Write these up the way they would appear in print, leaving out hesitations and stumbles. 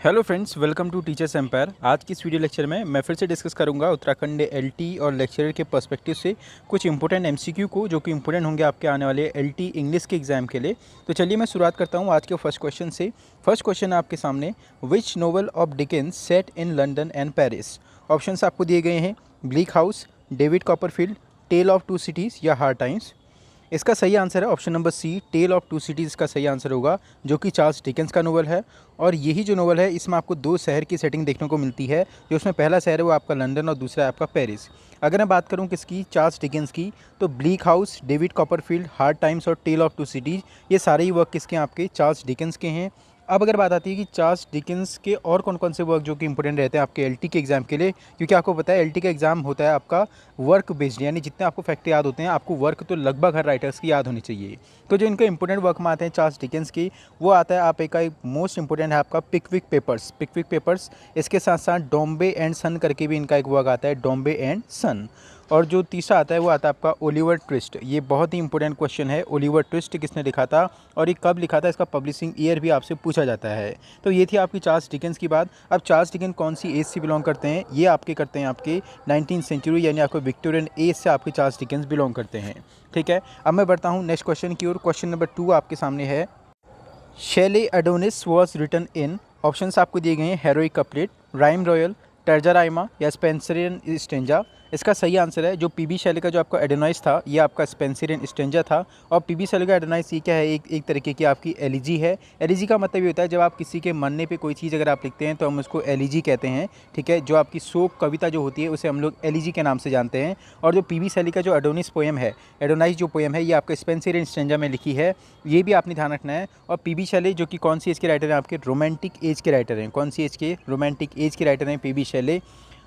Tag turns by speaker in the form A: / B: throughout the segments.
A: Hello friends, welcome to Teachers Empire. आज की इस वीडियो लेक्चर में मैं फिर से डिस्कस करूंगा उत्तराखंड एलटी और लेक्चरर के पर्सपेक्टिव से कुछ इंपॉर्टेंट एमसीक्यू को, जो कि इंपॉर्टेंट होंगे आपके आने वाले एलटी इंग्लिश के एग्जाम के लिए। तो चलिए मैं शुरुआत करता हूं आज के फर्स्ट क्वेश्चन से। फर्स्ट क्वेश्चन है आपके सामने, which novel of Dickens set in London and Paris. Options आपको दिए गए हैं, Bleak House, David Copperfield, Tale of Two Cities या हार्ड टाइम्स। इसका सही आंसर है option number C, Tale of Two Cities का सही आंसर होगा, जो कि चार्ल्स डिकेंस का नोवेल है। और यही जो नोवेल है, इसमें आपको दो शहर की सेटिंग देखने को मिलती है। जो उसमें पहला शहर है वो आपका लंदन और दूसरा है आपका पेरिस। अगर मैं बात करूं किसकी, चार्ल्स डिकेंस की, तो bleak House, David Copperfield, hard times और टेल ऑफ टू सिटीज़, ये सारे ही वर्क किसके हैं, आपके चार्ल्स डिकेंस के हैं। अब अगर बात आती है कि चार्ल्स डिकेंस के और कौन कौन से वर्क जो कि इंपॉर्टेंट रहते हैं आपके एलटी के एग्जाम के लिए, क्योंकि आपको पता है एलटी का एग्जाम होता है आपका वर्क बेस्ड, यानी जितने आपको फैक्ट याद होते हैं, आपको वर्क तो लगभग हर राइटर्स की याद होनी चाहिए। तो जो इनके इंपॉर्टेंट वर्क में आते हैं चार्ल्स डिकेंस की, वो आता है आप एक मोस्ट इंपॉर्टेंट है आपका पिकविक पेपर्स। पिकविक पेपर्स, इसके साथ साथ डोम्बे एंड सन करके भी इनका एक वर्क आता है, डोम्बे एंड सन। और जो तीसरा आता है वो आता है आपका ओलिवर ट्विस्ट। ये बहुत ही इंपॉर्टेंट क्वेश्चन है, ओलिवर ट्विस्ट किसने लिखा था और ये कब लिखा था, इसका पब्लिशिंग ईयर भी आपसे पूछा जाता है। तो ये थी आपकी चार्ल्स डिकेंस की बात। अब चार्ल्स डिकेंस कौन सी एज से बिलोंग करते हैं, ये आपके करते हैं आपके 19th सेंचुरी, यानी आपको विक्टोरियन एज से आपके चार्ल्स डिकेंस बिलोंग करते हैं। ठीक है, अब मैं बढ़ता हूँ नेक्स्ट क्वेश्चन की ओर। क्वेश्चन नंबर 2 आपके सामने है, Shelley Adonais was written in. Options आपको दिए गए हैं, heroic couplet, rhyme royal, terza rima या स्पेंसरियन स्टेंजा। इसका सही आंसर है, जो पीबी शैली का जो आपका एडोनाइस था, ये आपका स्पेंसरियन स्टेंजा था। और पीबी शैली का एडोनाइस ये क्या है, एक तरीके की आपकी एलिजी है। एलिजी का मतलब ये होता है, जब आप किसी के मरने पे कोई चीज़ अगर आप लिखते हैं तो हम उसको एलिजी कहते हैं। ठीक है, जो आपकी शोक कविता जो होती है उसे हम लोग एलिजी के नाम से जानते हैं। और जो पीबी शैली का जो एडोनिस पोएम है, एडोनाइस जो पोएम है, ये आपका स्पेंसरियन स्टेंजा में लिखी है, ये भी आपने ध्यान रखना है। और पीबी शैली जो कि कौन सी एज के राइटर हैं, आपके रोमांटिक एज के राइटर हैं। कौन सी एज के, रोमांटिक एज के राइटर हैं पीबी शैली।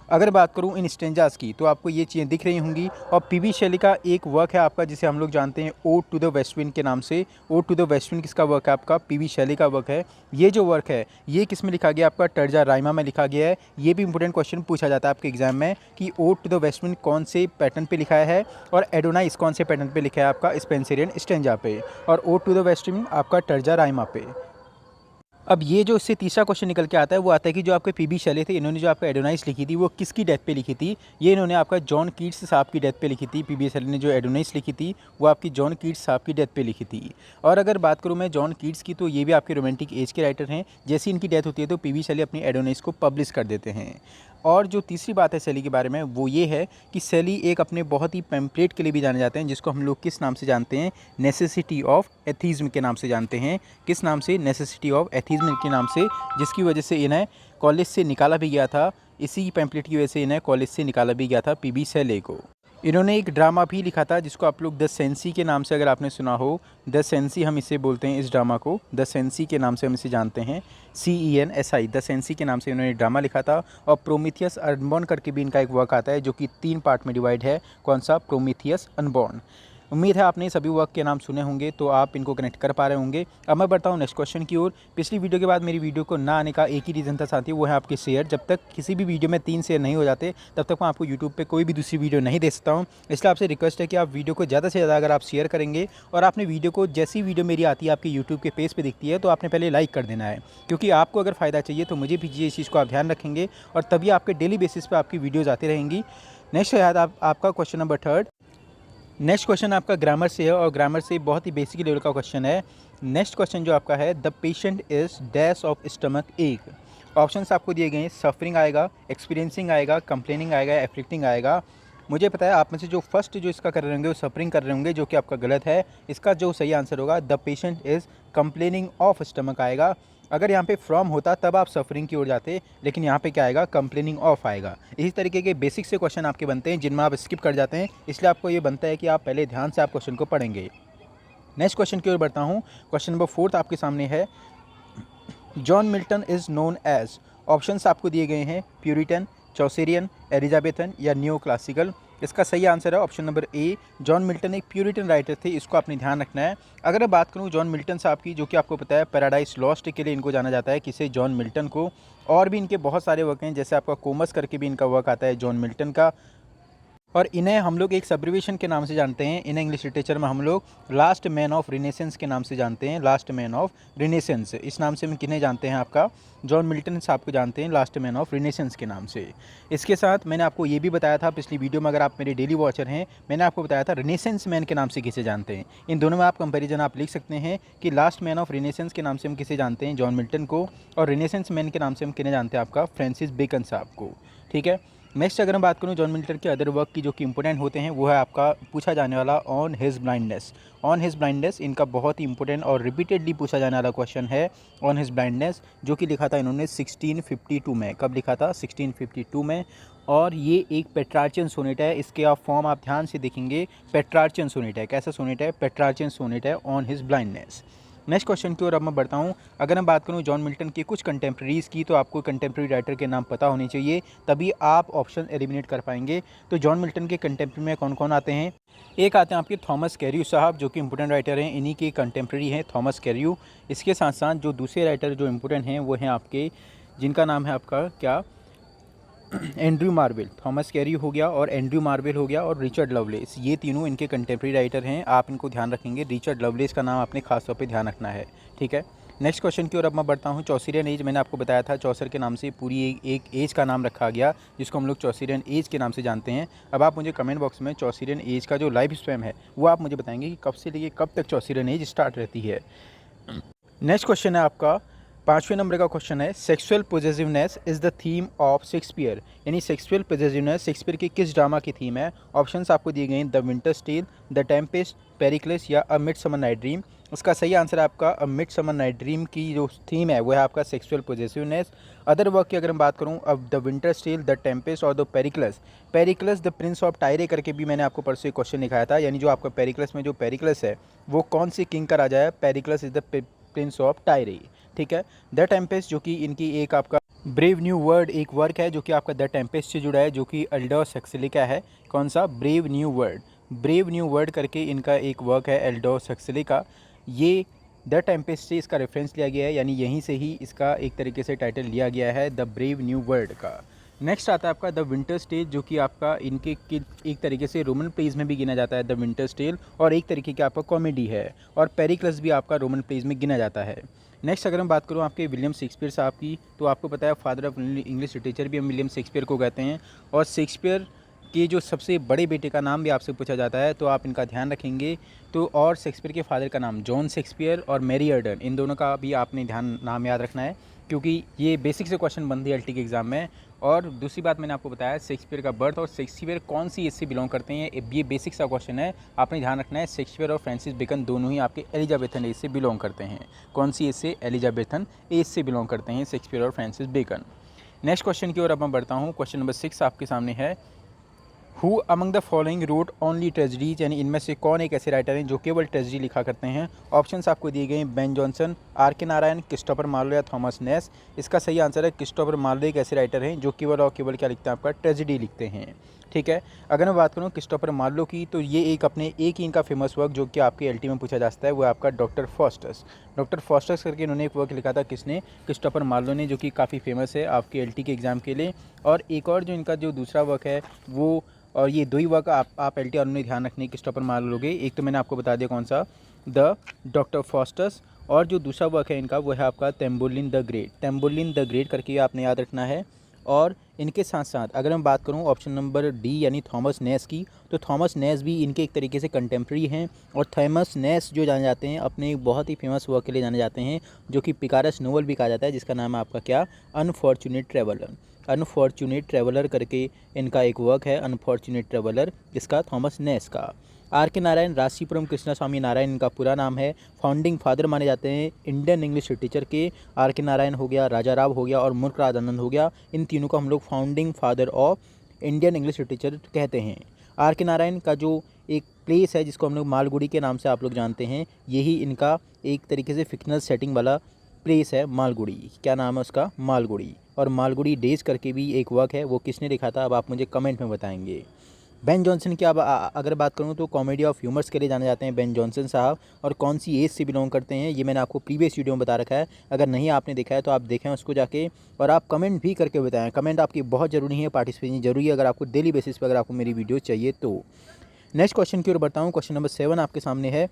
A: अगर बात करूं इन स्टेंजास की, तो आपको ये चीज़ें दिख रही होंगी। और पीबी शैली का एक वर्क है आपका, जिसे हम लोग जानते हैं Ode to the West Wind के नाम से। Ode to the West Wind किसका वर्क है, आपका पीबी शैली का वर्क है। ये जो वर्क है ये किस में लिखा गया, आपका टर्जा राइमा में लिखा गया है। ये भी इंपॉर्टेंट क्वेश्चन पूछा जाता है आपके एग्जाम में कि Ode to the West Wind कौन से पैटर्न पे लिखा है और एडोनाइस कौन से पैटर्न पे लिखा है, आपका स्पेंसरियन स्टेंजा पे, और Ode to the West Wind आपका टर्जा राइमा पे। अब ये जो इससे तीसरा क्वेश्चन निकल के आता है, वो आता है कि जो आपके पीबी शैली थे, इन्होंने जो आपका एडोनाइस लिखी थी वो किसकी डेथ पे लिखी थी। ये इन्होंने आपका जॉन कीट्स साहब की डेथ पे लिखी थी। पीबी शैली ने जो एडोनाइस लिखी थी वो आपकी जॉन कीट्स साहब की डेथ पे लिखी थी। और अगर बात करूँ मैं जॉन कीट्स की, तो ये भी आपके रोमांटिक एज के राइटर हैं। जैसे इनकी डेथ होती है तो पीबी शैली अपनी एडोनाइस को पब्लिश कर देते हैं। और जो तीसरी बात है शैली के बारे में, वो ये है कि शैली एक अपने बहुत ही पैम्पलेट के लिए भी जाने जाते हैं, जिसको हम लोग किस नाम से जानते हैं, नेसेसिटी ऑफ एथीज्म के नाम से जानते हैं। किस नाम से, नेसेसिटी ऑफ एथीज्म के नाम से, जिसकी वजह से इन्हें कॉलेज से निकाला भी गया था। इसी पैम्पलेट की वजह से इन्हें कॉलेज से निकाला भी गया था पीबी शैली को। इन्होंने एक ड्रामा भी लिखा था जिसको आप लोग द सेंसी के नाम से, अगर आपने सुना हो, द सेंसी हम इसे बोलते हैं, इस ड्रामा को द सेंसी के नाम से हम इसे जानते हैं, CENSI, द सेंसी के नाम से इन्होंने ड्रामा लिखा था। और प्रोमीथियस अनबॉर्न करके भी इनका एक वर्क आता है, जो कि 3 पार्ट में डिवाइड है। कौन सा, प्रोमीथियस अनबॉर्न। उम्मीद है आपने सभी वर्क के नाम सुने होंगे, तो आप इनको कनेक्ट कर पा रहे होंगे। अब मैं बढ़ता हूँ नेक्स्ट क्वेश्चन की ओर। पिछली वीडियो के बाद मेरी वीडियो को ना आने का एक ही रीज़न था साथी, वो है आपके शेयर। जब तक किसी भी वीडियो में 3 शेयर नहीं हो जाते, तब तक मैं आपको यूट्यूब पे कोई भी दूसरी वीडियो नहीं दे सकता हूँ। इसलिए आपसे रिक्वेस्ट है कि आप वीडियो को ज़्यादा से ज़्यादा अगर आप शेयर करेंगे, और आपने वीडियो को, जैसी वीडियो मेरी आती है आपके यूट्यूब के पेज पर दिखती है, तो आपने पहले लाइक कर देना है, क्योंकि आपको अगर फ़ायदा चाहिए तो मुझे भी इस चीज़ को आप ध्यान रखेंगे, और तभी आपके डेली बेसिस पर आपकी वीडियोज़ आती रहेंगी। नेक्स्ट है आपका क्वेश्चन नंबर 3। नेक्स्ट क्वेश्चन आपका ग्रामर से है, और ग्रामर से बहुत ही बेसिक लेवल का क्वेश्चन है। नेक्स्ट क्वेश्चन जो आपका है, the patient is dash of stomach एक। ऑप्शंस आपको दिए गए हैं, सफरिंग आएगा, एक्सपीरियंसिंग आएगा, कंप्लेनिंग आएगा, एफ्लिक्टिंग आएगा। मुझे पता है आप में से जो फर्स्ट जो इसका कर रहे होंगे वो सफरिंग कर रहे होंगे, जो कि आपका गलत है। इसका जो सही आंसर होगा, the patient is complaining of stomach आएगा। अगर यहाँ पे फ्रॉम होता तब आप सफरिंग की ओर जाते, लेकिन यहाँ पे क्या आएगा, कंप्लेनिंग ऑफ आएगा। इसी तरीके के बेसिक से क्वेश्चन आपके बनते हैं जिनमें आप स्किप कर जाते हैं, इसलिए आपको ये बनता है कि आप पहले ध्यान से आप क्वेश्चन को पढ़ेंगे। नेक्स्ट क्वेश्चन की ओर बढ़ता हूँ। क्वेश्चन नंबर 4 आपके सामने है, John Milton is known as. Options आपको दिए गए हैं, प्यूरिटन, चौसेरियन, एलिजाबेथन या न्यू क्लासिकल। इसका सही आंसर है option number A, John Milton एक प्यूरिटन राइटर थे। इसको आपने ध्यान रखना है। अगर मैं बात करूं जॉन मिल्टन साहब की, जो कि आपको पता है पैराडाइज लॉस्ट के लिए इनको जाना जाता है, किसे, जॉन मिल्टन को। और भी इनके बहुत सारे वर्क हैं, जैसे आपका कोमस करके भी इनका वर्क आता है जॉन मिल्टन का। और इन्हें हम लोग एक सब्रिवेशन के नाम से जानते हैं। इन्हें इंग्लिश लिटरेचर में हम लोग लास्ट मैन ऑफ रिनेसेंस के नाम से जानते हैं। लास्ट मैन ऑफ रिनेसेंस, इस नाम से हम किन्हें जानते हैं? आपका जॉन मिल्टन साहब को जानते हैं लास्ट मैन ऑफ रिनेसेंस के नाम से। इसके साथ मैंने आपको ये भी बताया था पिछली वीडियो में, अगर आप मेरे डेली वॉचर हैं, मैंने आपको बताया था रिनेसेंस मैन के नाम से किसे जानते हैं। इन दोनों में आप कंपेरिजन आप लिख सकते हैं कि लास्ट मैन ऑफ रिनेसेंस के नाम से हम किसे जानते हैं? जॉन मिल्टन को। और रिनेसेंस मैन के नाम से हम किन्हें जानते हैं? आपका फ्रांसिस बेकन साहब को। ठीक है। नेक्स्ट अगर मैं बात करूं जॉन मिल्टन के अदर वर्क की जो कि इंपॉर्टेंट होते हैं, वो है आपका पूछा जाने वाला on his blindness. On his blindness इनका बहुत ही इंपॉर्टेंट और रिपीटेडली पूछा जाने वाला क्वेश्चन है ऑन हिज ब्लाइंडनेस, जो कि लिखा था इन्होंने 1652 में। कब लिखा था? 1652 में। और ये एक पेट्रार्चियन सोनेट है। इसके आप फॉर्म आप ध्यान से देखेंगे, पेट्रार्चियन सोनेट है। कैसा सोनेट है? पेट्रार्चियन सोनेट है on his blindness. Next question की ओर अब मैं बढ़ता हूँ। अगर मैं बात करूँ जॉन मिल्टन के कुछ कंटेम्प्रेरीज़ की, तो आपको कंटेम्प्रेरी राइटर के नाम पता होने चाहिए, तभी आप ऑप्शन एलिमिनेट कर पाएंगे। तो जॉन मिल्टन के कंटेम्प्रेरी में कौन कौन आते हैं? एक आते हैं आपके थॉमस कैरियू साहब, जो कि इंपॉर्टेंट राइटर हैं, इन्हीं के कंटेम्प्रेरी हैं थॉमस कैरियू। इसके साथ साथ जो दूसरे राइटर जो इंपॉर्टेंट हैं वो हैं आपके, जिनका नाम है आपका क्या, एंड्रयू मार्वेल। थॉमस कैरी हो गया और एंड्रयू मार्वेल हो गया और रिचर्ड लवलेस, ये तीनों इनके कंटेम्प्रेरी राइटर हैं। आप इनको ध्यान रखेंगे। रिचर्ड लवलेस का नाम आपने खास तौर पे ध्यान रखना है। ठीक है। नेक्स्ट क्वेश्चन की ओर अब मैं बढ़ता हूँ। चौसरियन एज, मैंने आपको बताया था चौसर के नाम से पूरी एक एज का नाम रखा गया, जिसको हम लोग चौसरियन एज के नाम से जानते हैं। अब आप मुझे कमेंट बॉक्स में चौसरियन एज का जो लाइफ स्पैन है वो आप मुझे बताएंगे कि कब से लेके कब तक चौसरियन एज स्टार्ट रहती है। नेक्स्ट क्वेश्चन है आपका 5वें नंबर का क्वेश्चन है, sexual possessiveness is the theme of Shakespeare. यानी सेक्सुअल पोजेसिवनेस शेक्सपियर की किस ड्रामा की थीम है? ऑप्शंस आपको दिए गए हैं, the Winter's Tale, the Tempest, Pericles या अ मिडसमर नाइट ड्रीम। उसका सही आंसर है आपका अ मिडसमर नाइट ड्रीम की जो थीम है वो है आपका सेक्सुअल पोजेसिवनेस। अदर वर्क की अगर हम बात करूँ, अब The Winter's Tale, the Tempest और the Pericles. Pericles the Prince of Tyre करके भी मैंने आपको परसों एक क्वेश्चन दिखाया था। यानी जो आपका पेरिक्लस में जो पेरिक्लस है वो कौन सी किंग का राजा है? पेरिक्लस इज द प्रिंस ऑफ टायरे। ठीक है। द टेम्पेस्ट जो कि इनकी एक आपका ब्रेव न्यू वर्ड एक वर्क है जो कि आपका द टेम्पेस्ट से जुड़ा है, जो कि एल्डोस हक्सली का है। कौन सा? Brave new word. Brave new word करके इनका एक वर्क है एल्डोस हक्सली का। ये द टेम्पेस्ट से इसका रेफरेंस लिया गया है, यानी यहीं से ही इसका एक तरीके से टाइटल लिया गया है द ब्रेव न्यू वर्ड का। नेक्स्ट आता है आपका द विंटर्स टेल, जो कि आपका इनके एक तरीके से रोमन प्लेज में भी गिना जाता है द विंटर्स टेल, और एक तरीके का आपका कॉमेडी है। और पेरिक्लस भी आपका रोमन प्लेज में गिना जाता है। नेक्स्ट अगर हम बात करूँ आपके विलियम शेक्सपियर साहब की, तो आपको पता है फादर ऑफ इंग्लिश लिटरेचर भी हम विलियम शेक्सपियर को कहते हैं। और शेक्सपियर के जो सबसे बड़े बेटे का नाम भी आपसे पूछा जाता है, तो आप इनका ध्यान रखेंगे। तो और शेक्सपियर के फादर का नाम जॉन शेक्सपियर और मैरी अर्डन, इन दोनों का भी आपने नाम याद रखना है, क्योंकि ये बेसिक से क्वेश्चन बनती है एलटी के एग्जाम में। और दूसरी बात मैंने आपको बताया शेक्सपियर का बर्थ और शेक्सपियर कौन सी एज से बिलोंग करते हैं, ये बेसिक सा क्वेश्चन है, आपने ध्यान रखना है। शेक्सपियर और फ्रांसिस बेकन दोनों ही आपके एलिजाबेथन एज से बिलोंग करते हैं। कौन सी एज से? एलिजाबेथन एज से बिलोंग करते हैं शेक्सपियर और फ्रांसिस बेकन। नेक्स्ट क्वेश्चन की ओर अब मैं बढ़ता हूँ। क्वेश्चन नंबर 6 आपके सामने है, who among the following wrote only tragedies, यानी इनमें से कौन एक ऐसे राइटर हैं जो केवल ट्रेजडी लिखा करते हैं? ऑप्शंस आपको दिए गए हैं, बेन जॉनसन, आर के नारायण, क्रिस्टोफर मार्लो या थॉमस नेस। इसका सही आंसर है क्रिस्टोफर मार्लो एक ऐसे राइटर हैं जो केवल और केवल क्या लिखते हैं? आपका ट्रेजडी लिखते हैं। ठीक है। अगर मैं बात करूँ क्रिस्टोफर मार्लो की, तो ये एक ही इनका फेमस वर्क जो कि आपके एलटी में पूछा जाता है वो है आपका डॉक्टर फॉस्टस। डॉक्टर फॉस्टस करके इन्होंने एक वर्क लिखा था, किसने? क्रिस्टोफर मार्लो ने, जो कि काफ़ी फेमस है आपके एलटी के एग्ज़ाम के लिए। और एक और जो इनका जो दूसरा वर्क है वो, और ये दो ही वर्क आप एलटी और उन्हें ध्यान रखने क्रिस्टोफर मार्लो के। एक तो मैंने आपको बता दिया कौन सा, द डॉक्टर फॉस्टस, और जो दूसरा वर्क है इनका वो है आपका तेम्बोलिन द ग्रेट। तेम्बोलिन द ग्रेट करके आपने याद रखना है। और इनके साथ साथ अगर मैं बात करूं ऑप्शन नंबर डी यानी थॉमस नेस की, तो थॉमस नेस भी इनके एक तरीके से कंटेम्प्रेरी हैं। और थॉमस नेस जो जाने जाते हैं अपने एक बहुत ही फेमस वर्क के लिए जाने जाते हैं, जो कि पिकारस नोवेल भी कहा जाता है, जिसका नाम है आपका क्या? Unfortunate traveller. अनफॉर्चुनेट ट्रैवलर करके इनका एक वर्क है, अनफॉर्चुनेट ट्रैवलर, इसका थॉमस नेस का। आर के नारायण, राशीपुरम कृष्णा स्वामी नारायण इनका पूरा नाम है, फाउंडिंग फादर माने जाते हैं इंडियन इंग्लिश लिटरेचर के। आर के नारायण हो गया, राजा राव हो गया और मुल्कराज आनंद हो गया, इन तीनों को हम लोग founding father of Indian English literature कहते हैं। आर के नारायण का जो एक प्लेस है जिसको हम लोग मालगुड़ी के नाम से आप लोग जानते हैं, यही इनका एक तरीके से फिक्शनल सेटिंग वाला प्लेस है मालगुड़ी। क्या नाम है उसका? मालगुड़ी। और मालगुड़ी डेज करके भी एक वर्क है, वो किसने लिखा था? अब आप मुझे कमेंट में बताएंगे। बेन जॉनसन की अगर बात करूँ तो कॉमेडी ऑफ ह्यूमर्स के लिए जाने जाते हैं बेन जॉनसन साहब, और कौन सी एज से बिलोंग करते हैं ये मैंने आपको प्रीवियस वीडियो में बता रखा है। अगर नहीं आपने देखा है तो आप देखें उसको जाके, और आप कमेंट भी करके बताएं। कमेंट आपकी बहुत ज़रूरी है, पार्टिसिपेशन जरूरी है अगर आपको डेली बेसिस पर अगर आपको मेरी वीडियो चाहिए तो। नेक्स्ट क्वेश्चन की ओर बढ़ता हूँ। क्वेश्चन नंबर 7 आपके सामने है।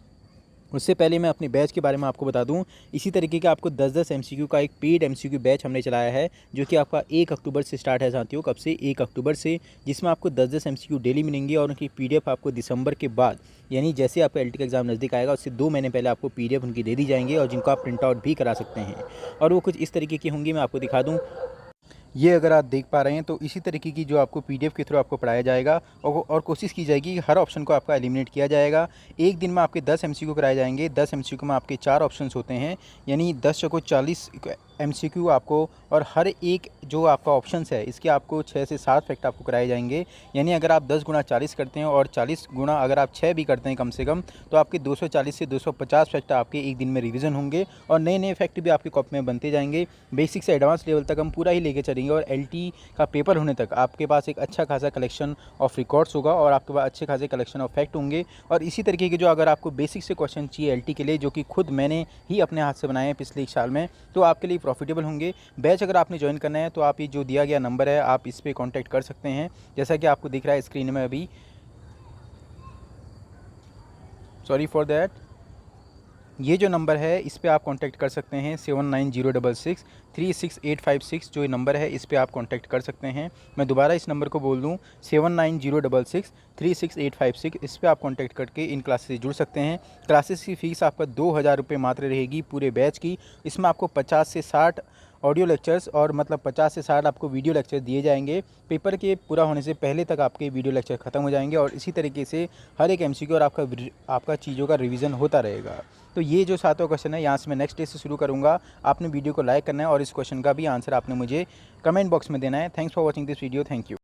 A: उससे पहले मैं अपने बैच के बारे में आपको बता दूं। इसी तरीके का आपको 10-10 एमसीक्यू का एक पेड एमसीक्यू बैच हमने चलाया है, जो कि आपका 1 अक्टूबर से स्टार्ट है साथियों। कब से? 1 अक्टूबर से, जिसमें आपको 10-10 एमसीक्यू डेली मिलेंगे और उनकी पीडीएफ आपको दिसंबर के बाद, यानी जैसे आपका एलटी का एग्जाम नज़दीक आएगा उससे 2 महीने पहले आपको पीडीएफ उनकी दे दी जाएंगे, और जिनको आप प्रिंट आउट भी करा सकते हैं। और वो कुछ इस तरीके की होंगी, मैं आपको दिखा दूँ। ये अगर आप देख पा रहे हैं तो इसी तरीके की जो आपको पीडीएफ के थ्रू आपको पढ़ाया जाएगा, और कोशिश की जाएगी कि हर ऑप्शन को आपका एलिमिनेट किया जाएगा। एक दिन में आपके 10 एमसीक्यू कराए जाएंगे। 10 एमसीक्यू में आपके 4 ऑप्शंस होते हैं, यानी 10 चौको 40 एमसीक्यू आपको, और हर एक जो आपका ऑप्शंस है इसके आपको 6 से 7 फैक्ट आपको कराए जाएंगे। यानी अगर आप 10 गुणा 40 करते हैं और 40 गुणा अगर आप 6 भी करते हैं कम से कम, तो आपके 240 से 250 फैक्ट आपके एक दिन में रिवीजन होंगे, और नए नए फैक्ट भी आपकी कॉपी में बनते जाएंगे। बेसिक से एडवांस लेवल तक हम पूरा ही लेके चलेंगे, और एलटी का पेपर होने तक आपके पास एक अच्छा खासा कलेक्शन ऑफ रिकॉर्ड्स होगा, और आपके पास अच्छे खासे कलेक्शन ऑफ फैक्ट होंगे। और इसी तरीके के जो अगर आपको बेसिक से क्वेश्चन चाहिए एलटी के लिए, जो कि खुद मैंने ही अपने हाथ से बनाए हैं पिछले 1 साल में, तो आपके लिए प्रॉफिटेबल होंगे। बैच अगर आपने ज्वाइन करना है तो आप ये जो दिया गया नंबर है आप इस पर कॉन्टैक्ट कर सकते हैं, जैसा कि आपको दिख रहा है स्क्रीन में अभी। Sorry for that. ये जो नंबर है इस पे आप कांटेक्ट कर सकते हैं, 7906636856 जो नंबर है इस पे आप कांटेक्ट कर सकते हैं। मैं दोबारा इस नंबर को बोल दूं, 7906636856, इस पे आप कांटेक्ट करके इन क्लासेस से जुड़ सकते हैं। क्लासेस की फ़ीस आपका 2000 रुपये मात्र रहेगी पूरे बैच की। इसमें आपको 50 से 60 ऑडियो लेक्चर्स और मतलब 50 से 60 आपको वीडियो लेक्चर दिए जाएंगे। पेपर के पूरा होने से पहले तक आपके वीडियो लेक्चर ख़त्म हो जाएंगे, और इसी तरीके से हर एक एमसीक्यू और आपका चीज़ों का रिवीजन होता रहेगा। तो ये जो 7वां क्वेश्चन है यहाँ से मैं नेक्स्ट डे से शुरू करूँगा। आपने वीडियो को लाइक करना है, और इस क्वेश्चन का भी आंसर आपने मुझे कमेंट बॉक्स में देना है। Thanks for watching this video. Thank you.